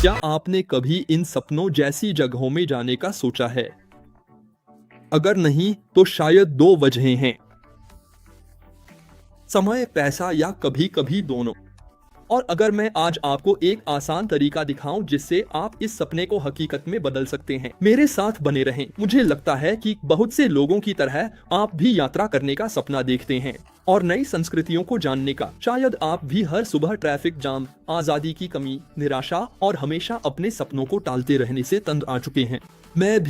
क्या आपने कभी इन सपनों जैसी जगहों में जाने का सोचा है? अगर नहीं, तो शायद दो वजहें हैं। समय, पैसा या कभी कभी दोनों। और अगर मैं आज आपको एक आसान तरीका दिखाऊं जिससे आप इस सपने को हकीकत में बदल सकते हैं, मेरे साथ बने रहें। मुझे लगता है कि बहुत से लोगों की तरह आप भी यात्रा करने का सपना देखते हैं और नई संस्कृतियों को जानने का। शायद आप भी हर सुबह ट्रैफिक जाम, आजादी की कमी, निराशा और हमेशा अपने सपनों को टालते रहने से तंग आ चुके हैं। मैं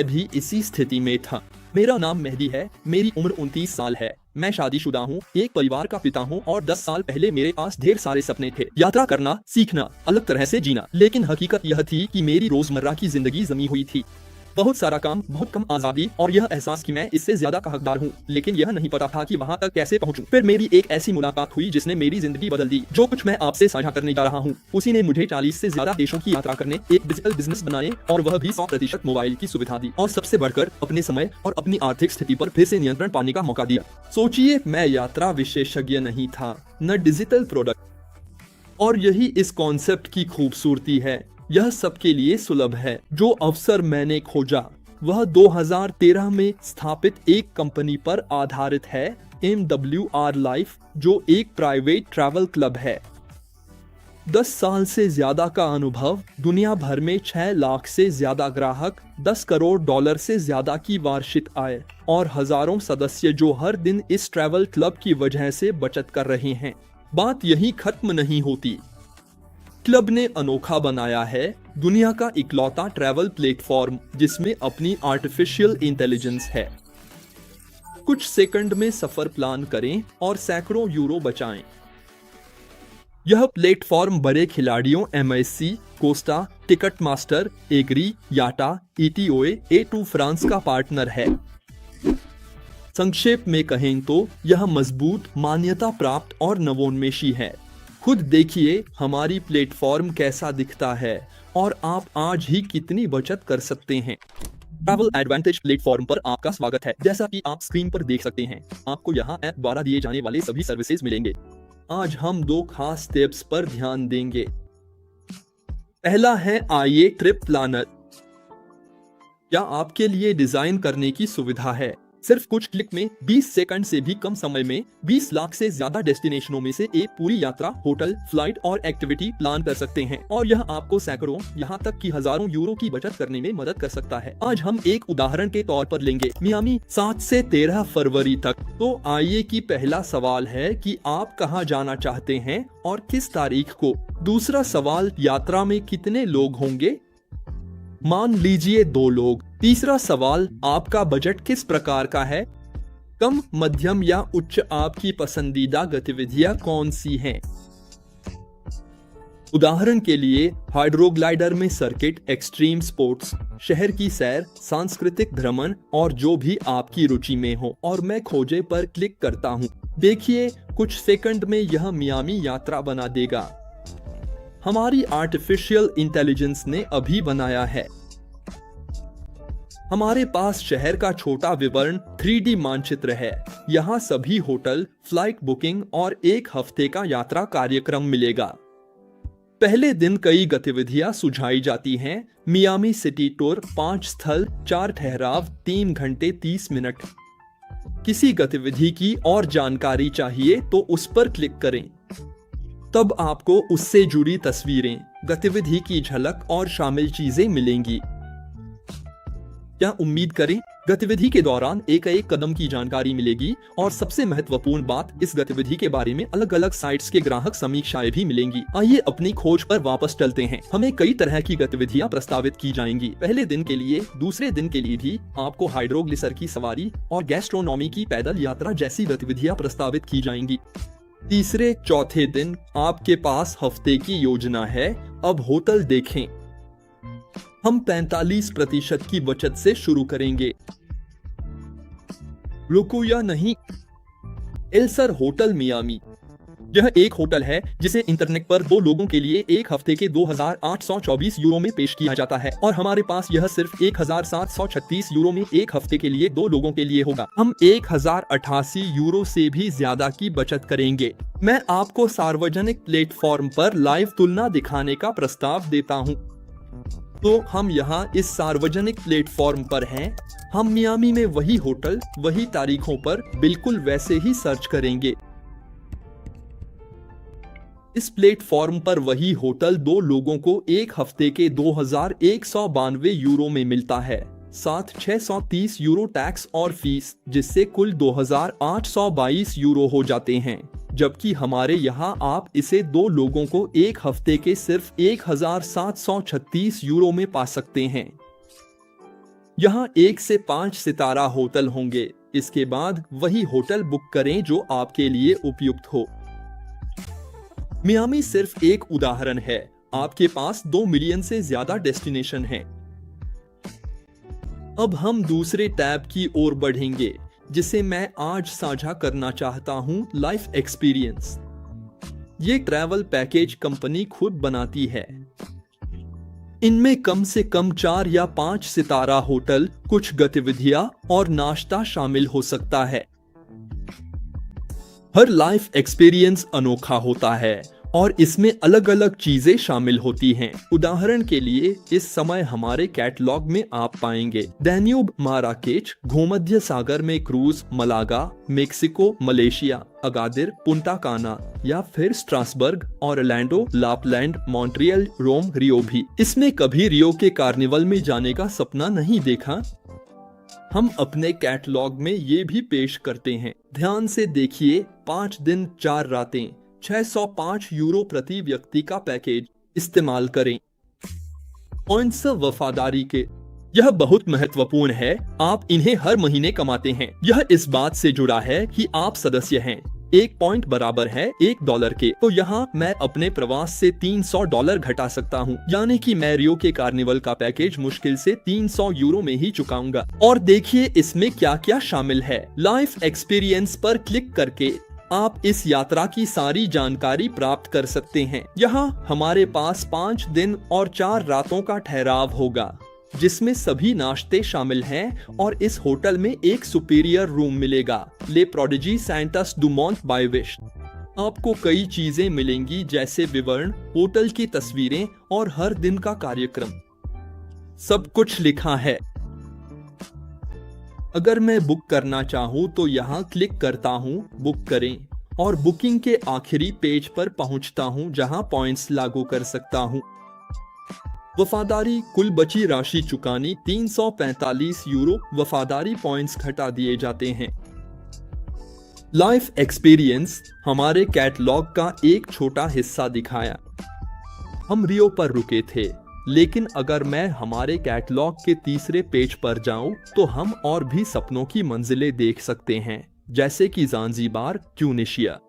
भी इसी स्थिति में था। मेरा नाम मेहदी है, मेरी उम्र 29 साल है। मैं शादीशुदा हूँ, एक परिवार का पिता हूँ और 10 साल पहले मेरे पास ढेर सारे सपने थे। यात्रा करना, सीखना, अलग तरह से जीना। लेकिन हकीकत यह थी कि मेरी रोजमर्रा की जिंदगी जमी हुई थी। बहुत सारा काम, बहुत कम आजादी और यह एहसास कि मैं इससे ज्यादा का हकदार हूँ, लेकिन यह नहीं पता था कि वहाँ तक कैसे पहुँचूं। फिर मेरी एक ऐसी मुलाकात हुई जिसने मेरी जिंदगी बदल दी। जो कुछ मैं आपसे साझा करने जा रहा हूँ, उसी ने मुझे 40 से ज्यादा देशों की यात्रा करने, एक डिजिटल बिजनेस बनाने और वह भी 100% मोबाइल की सुविधा दी। और सबसे बढ़कर अपने समय और अपनी आर्थिक स्थिति पर फिर से नियंत्रण पाने का मौका दिया। सोचिए, मैं यात्रा विशेषज्ञ नहीं था, न डिजिटल प्रोडक्ट। और यही इस कॉन्सेप्ट की खूबसूरती है, यह सबके लिए सुलभ है। जो अवसर मैंने खोजा वह 2013 में स्थापित एक कंपनी पर आधारित है, MWR लाइफ, जो एक प्राइवेट ट्रैवल क्लब है। 10 साल से ज्यादा का अनुभव, दुनिया भर में 6 लाख से ज्यादा ग्राहक, 10 करोड़ डॉलर से ज्यादा की वार्षिक आय और हजारों सदस्य जो हर दिन इस ट्रैवल क्लब की वजह से बचत कर रहे हैं। बात यही खत्म नहीं होती। क्लब ने अनोखा बनाया है दुनिया का इकलौता ट्रैवल प्लेटफॉर्म जिसमें अपनी आर्टिफिशियल इंटेलिजेंस है। कुछ सेकंड में सफर प्लान करें और सैकड़ों यूरो बचाएं। यह प्लेटफॉर्म बड़े खिलाड़ियों MSC, कोस्टा, टिकट मास्टर, एग्री, याटा, ETOA, A2 फ्रांस का पार्टनर है। संक्षेप में कहें तो यह मजबूत, मान्यता प्राप्त और नवोन्मेषी है। खुद देखिए हमारी प्लेटफॉर्म कैसा दिखता है और आप आज ही कितनी बचत कर सकते हैं। ट्रैवल एडवांटेज प्लेटफॉर्म पर आपका स्वागत है। जैसा कि आप स्क्रीन पर देख सकते हैं, आपको यहाँ ऐप द्वारा दिए जाने वाले सभी सर्विसेज मिलेंगे। आज हम 2 खास टिप्स पर ध्यान देंगे। पहला है आइए ट्रिप प्लानर। क्या आपके लिए डिजाइन करने की सुविधा है? सिर्फ कुछ क्लिक में 20 सेकंड से भी कम समय में 20 लाख से ज्यादा डेस्टिनेशनों में से एक पूरी यात्रा, होटल, फ्लाइट और एक्टिविटी प्लान कर सकते हैं और यह आपको सैकड़ों, यहाँ तक कि हजारों यूरो की बचत करने में मदद कर सकता है। आज हम एक उदाहरण के तौर पर लेंगे मियामी 7 से 13 फरवरी तक। तो आइए कि पहला सवाल है कि आप कहाँ जाना चाहते हैं और किस तारीख को। दूसरा सवाल, यात्रा में कितने लोग होंगे? मान लीजिए 2 लोग। तीसरा सवाल, आपका बजट किस प्रकार का है? कम, मध्यम या उच्च? आपकी पसंदीदा गतिविधियां कौन सी हैं? उदाहरण के लिए हाइड्रोग्लाइडर में सर्किट, एक्सट्रीम स्पोर्ट्स, शहर की सैर, सांस्कृतिक भ्रमण और जो भी आपकी रुचि में हो। और मैं खोजे पर क्लिक करता हूँ। देखिए, कुछ सेकंड में यह मियामी यात्रा बना देगा। हमारी आर्टिफिशियल इंटेलिजेंस ने अभी बनाया है। हमारे पास शहर का छोटा विवरण 3D मानचित्र है। यहाँ सभी होटल, फ्लाइट बुकिंग और 1 हफ्ते का यात्रा कार्यक्रम मिलेगा। पहले दिन कई गतिविधियां सुझाई जाती हैं। मियामी सिटी टूर, 5 स्थल, 4 ठहराव, 3 घंटे 30 मिनट। किसी गतिविधि की और जानकारी चाहिए तो उस पर क्लिक करें। तब आपको उससे जुड़ी तस्वीरें, गतिविधि की झलक और शामिल चीजें मिलेंगी। क्या उम्मीद करें? गतिविधि के दौरान एक कदम की जानकारी मिलेगी और सबसे महत्वपूर्ण बात, इस गतिविधि के बारे में अलग अलग साइट्स के ग्राहक समीक्षाएं भी मिलेंगी। आइए अपनी खोज पर वापस चलते हैं। हमें कई तरह की गतिविधियां प्रस्तावित की जाएंगी। पहले दिन के लिए, दूसरे दिन के लिए भी आपको हाइड्रोग्लिसर की सवारी और गैस्ट्रोनॉमी की पैदल यात्रा जैसी गतिविधियां प्रस्तावित की जाएंगी। तीसरे, चौथे दिन आपके पास हफ्ते की योजना है। अब होटल देखें। हम 45% की बचत से शुरू करेंगे। रुको या नहीं, एल्सर होटल मियामी। यह एक होटल है जिसे इंटरनेट पर 2 लोगों के लिए एक हफ्ते के 2824 यूरो में पेश किया जाता है और हमारे पास यह सिर्फ 1736 यूरो में एक हफ्ते के लिए 2 लोगों के लिए होगा। हम 1088 यूरो से भी ज्यादा की बचत करेंगे। मैं आपको सार्वजनिक प्लेटफॉर्म पर लाइव तुलना दिखाने का प्रस्ताव देता हूँ। तो हम यहाँ इस सार्वजनिक प्लेटफॉर्म पर हैं। हम मियामी में वही होटल वही तारीखों पर बिल्कुल वैसे ही सर्च करेंगे। इस प्लेटफॉर्म पर वही होटल 2 लोगों को एक हफ्ते के 2192 यूरो में मिलता है, साथ 630 यूरो टैक्स और फीस, जिससे कुल 2822 यूरो हो जाते हैं। जबकि हमारे यहाँ आप इसे 2 लोगों को एक हफ्ते के सिर्फ 1736 यूरो में पा सकते हैं। यहाँ 1 से 5 सितारा होटल होंगे। इसके बाद वही होटल बुक करें जो आपके लिए उपयुक्त हो। मियामी सिर्फ एक उदाहरण है, आपके पास 2 मिलियन से ज्यादा डेस्टिनेशन हैं। अब हम दूसरे टैब की ओर बढ़ेंगे जिसे मैं आज साझा करना चाहता हूं, लाइफ एक्सपीरियंस। ये ट्रैवल पैकेज कंपनी खुद बनाती है। इनमें कम से कम 4 या 5 सितारा होटल, कुछ गतिविधियां और नाश्ता शामिल हो सकता है। हर लाइफ एक्सपीरियंस अनोखा होता है और इसमें अलग अलग चीजें शामिल होती हैं। उदाहरण के लिए इस समय हमारे कैटलॉग में आप पाएंगे डैन्यूब, माराकेच, भूमध्य सागर में cruise, Malaga, Mexico, Malaysia, Agadir, Punta काना या फिर स्ट्रासबर्ग, ऑरलैंडो, लापलैंड, मॉन्ट्रियल, रोम, रियो भी। इसमें कभी रियो के कार्निवल में जाने का सपना नहीं देखा? हम अपने कैटलॉग में ये भी पेश करते हैं। ध्यान से देखिए, 5 दिन 4 रातें, 605 यूरो प्रति व्यक्ति का पैकेज इस्तेमाल करें। पॉइंट्स वफादारी के, यह बहुत महत्वपूर्ण है। आप इन्हें हर महीने कमाते हैं। यह इस बात से जुड़ा है कि आप सदस्य हैं। 1 पॉइंट बराबर है $1 के। तो यहाँ मैं अपने प्रवास से $300 घटा सकता हूँ, यानी कि मैं रियो के कार्निवल का पैकेज मुश्किल से 300 यूरो में ही चुकाऊंगा। और देखिए इसमें क्या क्या शामिल है। लाइफ एक्सपीरियंस पर क्लिक करके आप इस यात्रा की सारी जानकारी प्राप्त कर सकते हैं। यहाँ हमारे पास 5 दिन और 4 रातों का ठहराव होगा, जिसमें सभी नाश्ते शामिल हैं और इस होटल में एक सुपीरियर रूम मिलेगा, ले प्रोडिजी सैंटस डुमोंट बाय विश। आपको कई चीजें मिलेंगी जैसे विवरण, होटल की तस्वीरें और हर दिन का कार्यक्रम। सब कुछ लिखा है। अगर मैं बुक करना चाहूँ तो यहाँ क्लिक करता हूँ बुक करें और बुकिंग के आखिरी पेज पर पहुँचता हूँ जहाँ पॉइंट्स लागू कर सकता हूँ। वफादारी, कुल बची राशि चुकानी 345 यूरो वफादारी पॉइंट्स घटा दिए जाते हैं। लाइफ एक्सपीरियंस हमारे कैटलॉग का एक छोटा हिस्सा दिखाया। हम रियो पर रुके थे, लेकिन अगर मैं हमारे कैटलॉग के तीसरे पेज पर जाऊं तो हम और भी सपनों की मंजिलें देख सकते हैं, जैसे कि ज़ांज़ीबार, ट्यूनिशिया।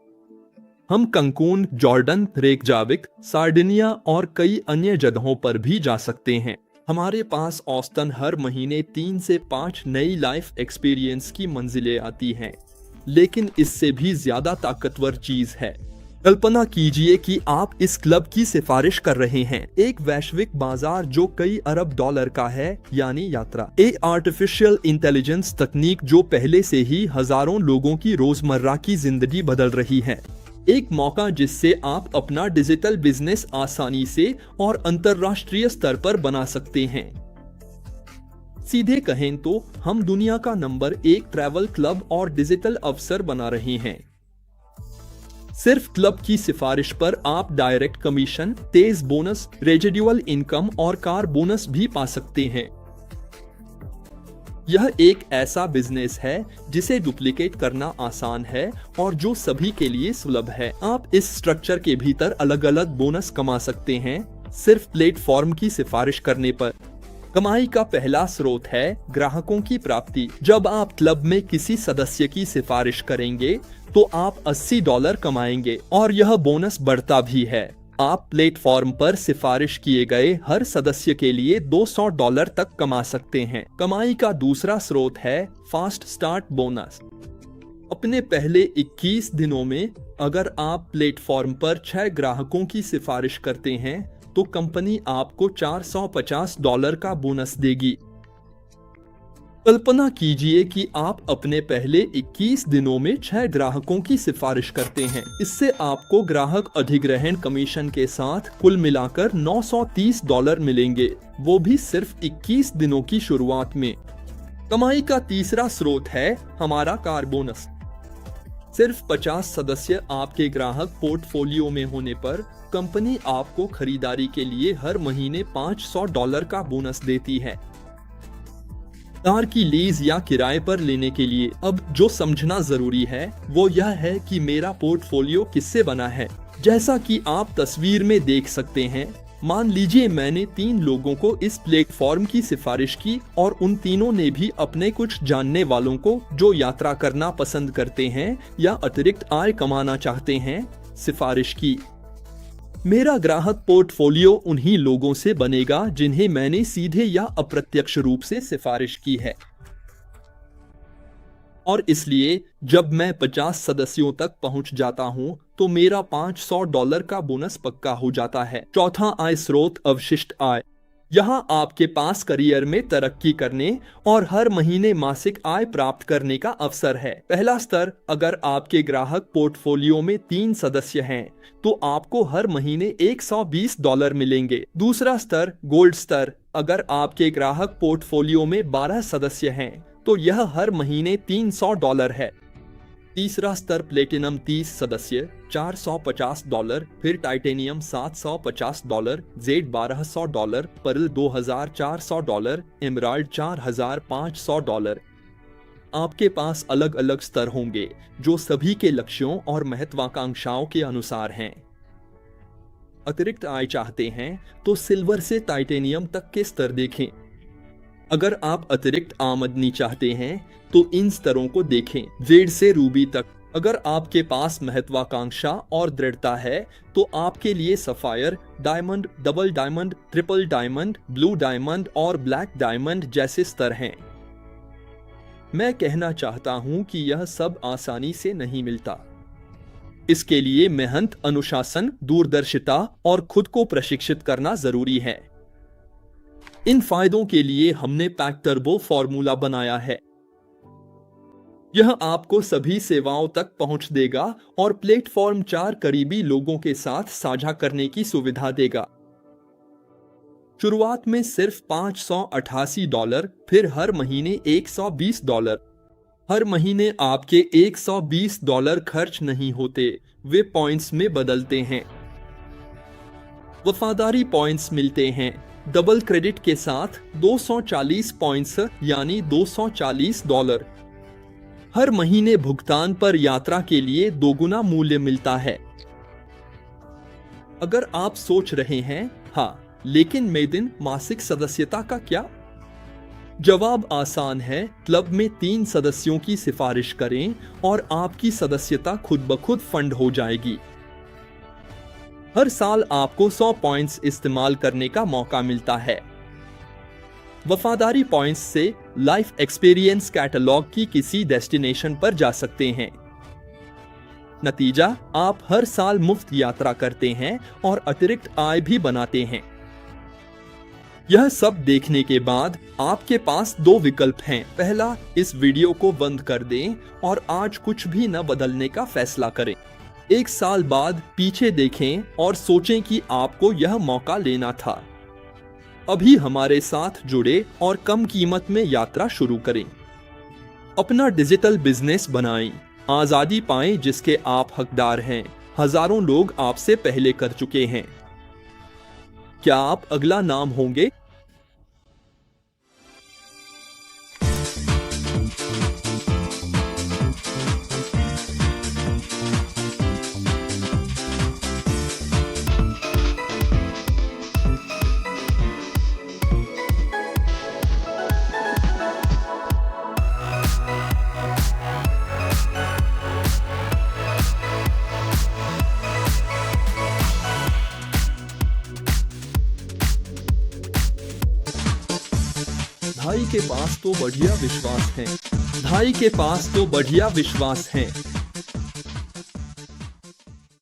हम कंकून, जॉर्डन, रेकजाविक, सार्डिनिया और कई अन्य जगहों पर भी जा सकते हैं। हमारे पास औसतन हर महीने 3 से 5 नई लाइफ एक्सपीरियंस की मंजिलें आती हैं, लेकिन इससे भी ज्यादा ताकतवर चीज है। कल्पना कीजिए कि आप इस क्लब की सिफारिश कर रहे हैं, एक वैश्विक बाजार जो कई अरब डॉलर का है, यानी यात्रा। एक आर्टिफिशियल इंटेलिजेंस तकनीक जो पहले से ही हजारों लोगों की रोजमर्रा की जिंदगी बदल रही है। एक मौका जिससे आप अपना डिजिटल बिजनेस आसानी से और अंतर्राष्ट्रीय स्तर पर बना सकते हैं। सीधे कहें तो हम दुनिया का नंबर 1 ट्रैवल क्लब और डिजिटल अवसर बना रहे हैं। सिर्फ क्लब की सिफारिश पर आप डायरेक्ट कमीशन, तेज बोनस, रेजिडुअल इनकम और कार बोनस भी पा सकते हैं। यह एक ऐसा बिजनेस है जिसे डुप्लीकेट करना आसान है और जो सभी के लिए सुलभ है। आप इस स्ट्रक्चर के भीतर अलग अलग बोनस कमा सकते हैं सिर्फ प्लेटफॉर्म की सिफारिश करने पर। कमाई का पहला स्रोत है ग्राहकों की प्राप्ति। जब आप क्लब में किसी सदस्य की सिफारिश करेंगे तो आप $80 कमाएंगे और यह बोनस बढ़ता भी है। आप प्लेटफॉर्म पर सिफारिश किए गए हर सदस्य के लिए $200 तक कमा सकते हैं। कमाई का दूसरा स्रोत है फास्ट स्टार्ट बोनस। अपने पहले 21 दिनों में अगर आप प्लेटफॉर्म पर 6 ग्राहकों की सिफारिश करते हैं तो कंपनी आपको $450 का बोनस देगी। कल्पना कीजिए कि आप अपने पहले 21 दिनों में 6 ग्राहकों की सिफारिश करते हैं। इससे आपको ग्राहक अधिग्रहण कमीशन के साथ कुल मिलाकर $930 मिलेंगे, वो भी सिर्फ 21 दिनों की शुरुआत में। कमाई का तीसरा स्रोत है हमारा कार बोनस। सिर्फ 50 सदस्य आपके ग्राहक पोर्टफोलियो में होने पर कंपनी आपको खरीदारी के लिए हर महीने $500 का बोनस देती है। कार की लीज या किराए पर लेने के लिए अब जो समझना जरूरी है वो यह है कि मेरा पोर्टफोलियो किससे बना है। जैसा कि आप तस्वीर में देख सकते हैं, मान लीजिए मैंने 3 लोगों को इस प्लेटफॉर्म की सिफारिश की और उन तीनों ने भी अपने कुछ जानने वालों को जो यात्रा करना पसंद करते हैं या अतिरिक्त आय कमाना चाहते हैं, सिफारिश की। मेरा ग्राहक पोर्टफोलियो उन्हीं लोगों से बनेगा जिन्हें मैंने सीधे या अप्रत्यक्ष रूप से सिफारिश की है। और इसलिए जब मैं 50 सदस्यों तक पहुंच जाता हूं तो मेरा $500 का बोनस पक्का हो जाता है। चौथा आय स्रोत अवशिष्ट आय। यहाँ आपके पास करियर में तरक्की करने और हर महीने मासिक आय प्राप्त करने का अवसर है। पहला स्तर, अगर आपके ग्राहक पोर्टफोलियो में 3 सदस्य हैं तो आपको हर महीने $120 मिलेंगे। दूसरा स्तर, गोल्ड स्तर, अगर आपके ग्राहक पोर्टफोलियो में 12 सदस्य हैं तो यह हर महीने $300 है। तीसरा स्तर प्लेटिनम 30 सदस्य $450, फिर टाइटेनियम $750, जेड $1200, पर्ल $2400, एमराल्ड $4500। आपके पास अलग अलग स्तर होंगे जो सभी के लक्ष्यों और महत्वाकांक्षाओं के अनुसार हैं। अतिरिक्त आय चाहते हैं तो सिल्वर से टाइटेनियम तक के स्तर देखें। अगर आप अतिरिक्त आमदनी चाहते हैं तो इन स्तरों को देखें, जेड से रूबी तक। अगर आपके पास महत्वाकांक्षा और दृढ़ता है तो आपके लिए sapphire, diamond, double diamond, triple diamond, blue diamond और ब्लैक डायमंड जैसे स्तर हैं। मैं कहना चाहता हूं कि यह सब आसानी से नहीं मिलता। इसके लिए मेहनत, अनुशासन, दूरदर्शिता और खुद को प्रशिक्षित करना जरूरी है। इन फायदों के लिए हमने पैक टर्बो फॉर्मूला बनाया है। यह आपको सभी सेवाओं तक पहुंच देगा और प्लेटफॉर्म 4 करीबी लोगों के साथ साझा करने की सुविधा देगा। शुरुआत में सिर्फ $588, फिर हर महीने $120। हर महीने आपके $120 खर्च नहीं होते, वे पॉइंट्स में बदलते हैं। वफादारी पॉइंट्स मिलते हैं। डबल क्रेडिट के साथ 240 पॉइंट्स यानी $240। हर महीने भुगतान पर यात्रा के लिए 2 गुना मूल्य मिलता है। अगर आप सोच रहे हैं, हाँ लेकिन मेदिन, मासिक सदस्यता का क्या? जवाब आसान है, क्लब में 3 सदस्यों की सिफारिश करें और आपकी सदस्यता खुद ब खुद फंड हो जाएगी। हर साल आपको 100 पॉइंट्स इस्तेमाल करने का मौका मिलता है। वफादारी पॉइंट्स से लाइफ एक्सपीरियंस कैटलॉग की किसी डेस्टिनेशन पर जा सकते हैं। नतीजा, आप हर साल मुफ्त यात्रा करते हैं और अतिरिक्त आय भी बनाते हैं। यह सब देखने के बाद आपके पास 2 विकल्प हैं। पहला, इस वीडियो को बंद कर दें और आज कुछ भी न बदलने का फैसला करें। 1 साल बाद पीछे देखें और सोचें कि आपको यह मौका लेना था। अभी हमारे साथ जुड़े और कम कीमत में यात्रा शुरू करें। अपना डिजिटल बिजनेस बनाएं, आजादी पाएं जिसके आप हकदार हैं। हजारों लोग आपसे पहले कर चुके हैं। क्या आप अगला नाम होंगे? भाई के पास तो बढ़िया विश्वास है। भाई के पास तो बढ़िया विश्वास है।